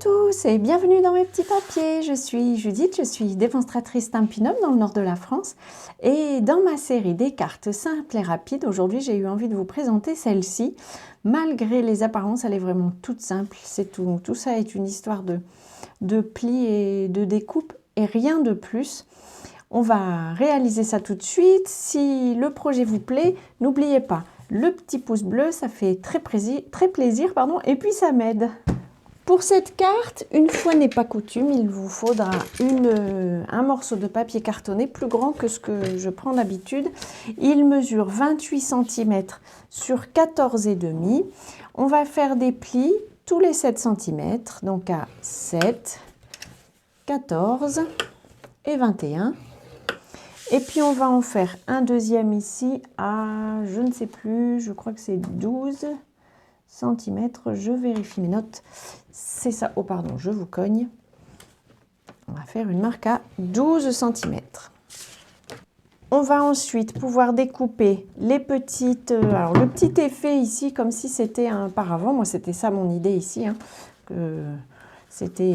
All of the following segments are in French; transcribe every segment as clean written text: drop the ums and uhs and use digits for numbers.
tous et bienvenue dans mes petits papiers. Je suis Judith, je suis démonstratrice Stampin' Up dans le nord de la France. Et dans ma série des cartes simples et rapides, aujourd'hui j'ai eu envie de vous présenter celle-ci. Malgré les apparences, elle est vraiment toute simple, c'est tout. Tout ça est une histoire de plis et de découpe et rien de plus. On va réaliser ça tout de suite. Si le projet vous plaît, n'oubliez pas le petit pouce bleu, ça fait très plaisir, et puis ça m'aide. Pour cette carte, une fois n'est pas coutume, il vous faudra un morceau de papier cartonné plus grand que ce que je prends d'habitude. Il mesure 28 cm sur 14,5. On va faire des plis tous les 7 cm, donc à 7, 14 et 21. Et puis on va en faire un deuxième ici à, je ne sais plus, je crois que c'est 12 cm. Je vérifie mes notes. C'est ça. Oh pardon, je vous cogne. On va faire une marque à 12 cm. On va ensuite pouvoir découper les petites... alors le petit effet ici, comme si c'était un paravent. Moi, c'était ça mon idée ici. C'était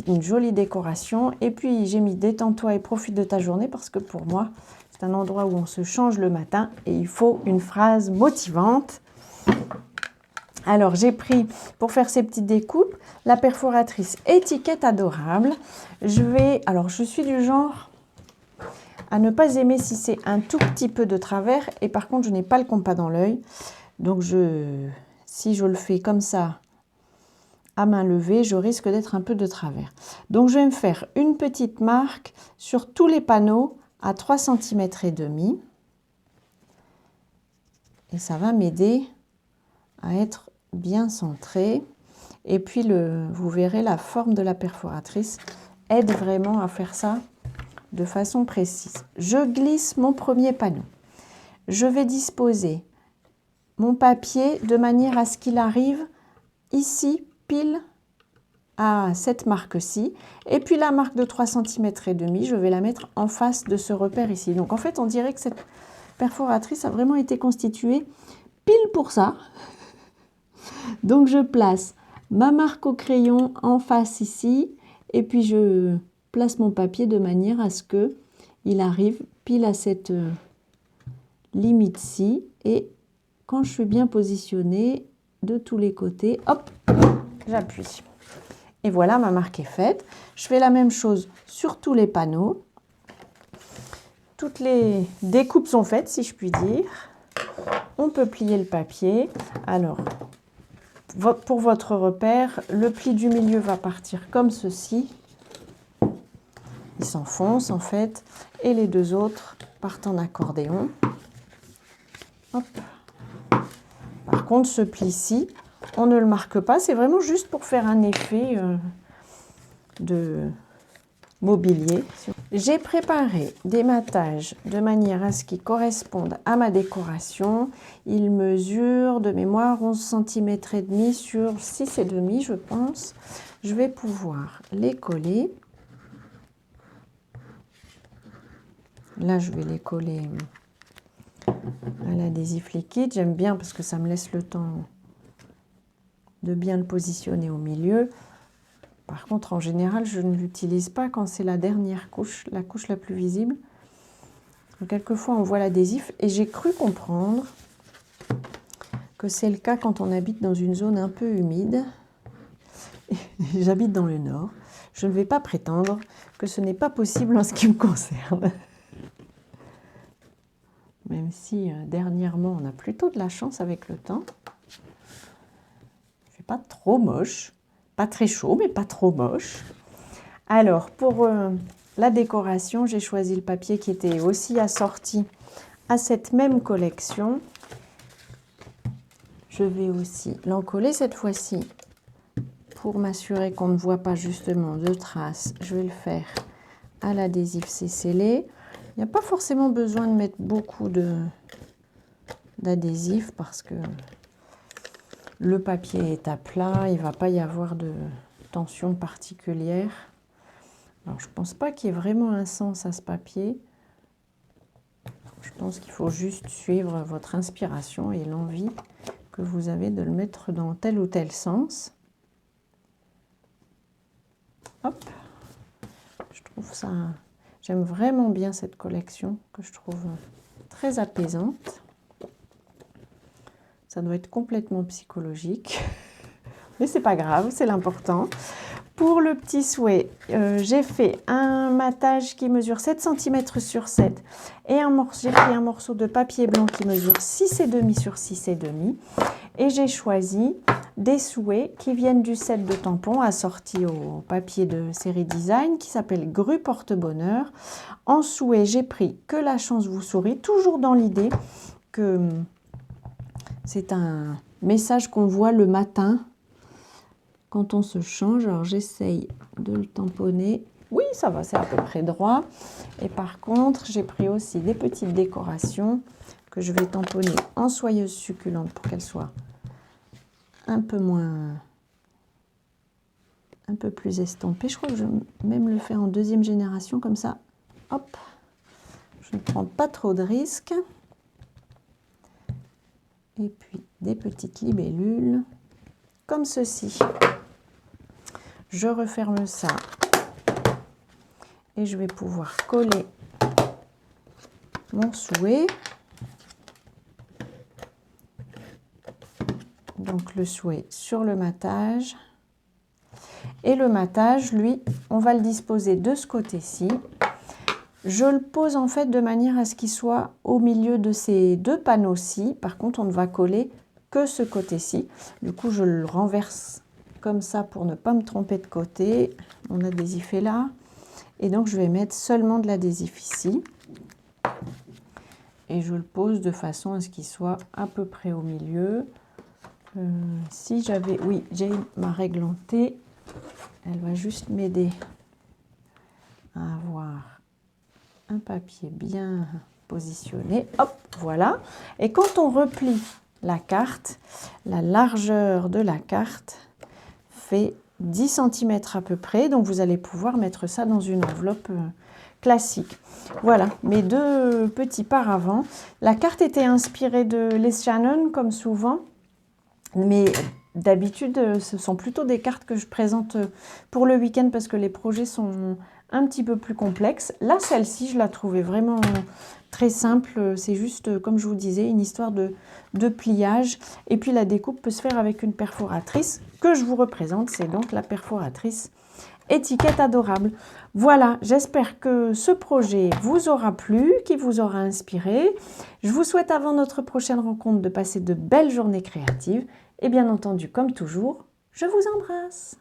une jolie décoration. Et puis, j'ai mis détends-toi et profite de ta journée parce que pour moi, c'est un endroit où on se change le matin et il faut une phrase motivante. Alors, j'ai pris, pour faire ces petites découpes, la perforatrice étiquette adorable. Alors, je suis du genre à ne pas aimer si c'est un tout petit peu de travers. Et par contre, je n'ai pas le compas dans l'œil. Donc, si je le fais comme ça, à main levée, je risque d'être un peu de travers. Donc, je vais me faire une petite marque sur tous les panneaux à 3,5 cm. Et ça va m'aider à être bien centré. Et puis, vous verrez, la forme de la perforatrice aide vraiment à faire ça de façon précise. Je glisse mon premier panneau. Je vais disposer mon papier de manière à ce qu'il arrive ici, pile à cette marque-ci. Et puis, la marque de 3,5 cm, je vais la mettre en face de ce repère ici. Donc, en fait, on dirait que cette perforatrice a vraiment été constituée pile pour ça. Donc, je place ma marque au crayon en face ici et puis je place mon papier de manière à ce qu'il arrive pile à cette limite-ci. Et quand je suis bien positionnée de tous les côtés, hop, j'appuie. Et voilà, ma marque est faite. Je fais la même chose sur tous les panneaux. Toutes les découpes sont faites, si je puis dire. On peut plier le papier. Alors, pour votre repère, le pli du milieu va partir comme ceci. Il s'enfonce en fait. Et les deux autres partent en accordéon. Hop. Par contre, ce pli-ci, on ne le marque pas. C'est vraiment juste pour faire un effet de mobilier. J'ai préparé des mattages de manière à ce qu'ils correspondent à ma décoration. Ils mesurent de mémoire 11 cm et demi sur 6,5 je pense. Je vais pouvoir les coller. Là, je vais les coller à l'adhésif liquide. J'aime bien parce que ça me laisse le temps de bien le positionner au milieu. Par contre, en général, je ne l'utilise pas quand c'est la dernière couche, la couche la plus visible. Quelquefois, on voit l'adhésif et j'ai cru comprendre que c'est le cas quand on habite dans une zone un peu humide. J'habite dans le nord. Je ne vais pas prétendre que ce n'est pas possible en ce qui me concerne. Même si dernièrement, on a plutôt de la chance avec le temps. Il ne fait pas trop moche. Pas très chaud, mais pas trop moche. Alors, pour la décoration, j'ai choisi le papier qui était aussi assorti à cette même collection. Je vais aussi l'encoller cette fois-ci pour m'assurer qu'on ne voit pas justement de traces. Je vais le faire à l'adhésif, c'est scellé. Il n'y a pas forcément besoin de mettre beaucoup d'adhésif parce que le papier est à plat, il ne va pas y avoir de tension particulière. Alors, je ne pense pas qu'il y ait vraiment un sens à ce papier. Je pense qu'il faut juste suivre votre inspiration et l'envie que vous avez de le mettre dans tel ou tel sens. ça, j'aime vraiment bien cette collection que je trouve très apaisante. Ça doit être complètement psychologique, mais c'est pas grave, c'est l'important. Pour le petit souhait, j'ai fait un matage qui mesure 7 cm sur 7 et j'ai pris un morceau de papier blanc qui mesure 6,5 sur 6,5 et j'ai choisi des souhaits qui viennent du set de tampons assorti au papier de série design qui s'appelle Grue Porte-Bonheur. En souhait, j'ai pris Que la chance vous sourit, toujours dans l'idée que c'est un message qu'on voit le matin quand on se change. Alors j'essaye de le tamponner. Oui, ça va, c'est à peu près droit. Et par contre, j'ai pris aussi des petites décorations que je vais tamponner en soyeuse succulente pour qu'elles soient un peu plus estampées. Je crois que je vais même le faire en deuxième génération, comme ça, hop, je ne prends pas trop de risques. Et puis des petites libellules, comme ceci. Je referme ça et je vais pouvoir coller mon souhait. Donc le souhait sur le matage. Et le matage, lui, on va le disposer de ce côté-ci. Je le pose en fait de manière à ce qu'il soit au milieu de ces deux panneaux-ci. Par contre, on ne va coller que ce côté-ci. Du coup, je le renverse comme ça pour ne pas me tromper de côté. Mon adhésif est là. Et donc, je vais mettre seulement de l'adhésif ici. Et je le pose de façon à ce qu'il soit à peu près au milieu. Si j'avais... Oui, j'ai ma règle en T. Elle va juste m'aider à avoir un papier bien positionné. Hop, voilà. Et quand on replie la carte, la largeur de la carte fait 10 cm à peu près. Donc, vous allez pouvoir mettre ça dans une enveloppe classique. Voilà, mes deux petits paravents. La carte était inspirée de Les Shannon, comme souvent. Mais d'habitude, ce sont plutôt des cartes que je présente pour le week-end parce que les projets sont un petit peu plus complexes. Là, celle-ci, je la trouvais vraiment très simple. C'est juste, comme je vous disais, une histoire de pliage. Et puis, la découpe peut se faire avec une perforatrice que je vous représente. C'est donc la perforatrice Étiquette Adorable. Voilà, j'espère que ce projet vous aura plu, qu'il vous aura inspiré. Je vous souhaite avant notre prochaine rencontre de passer de belles journées créatives. Et bien entendu, comme toujours, je vous embrasse.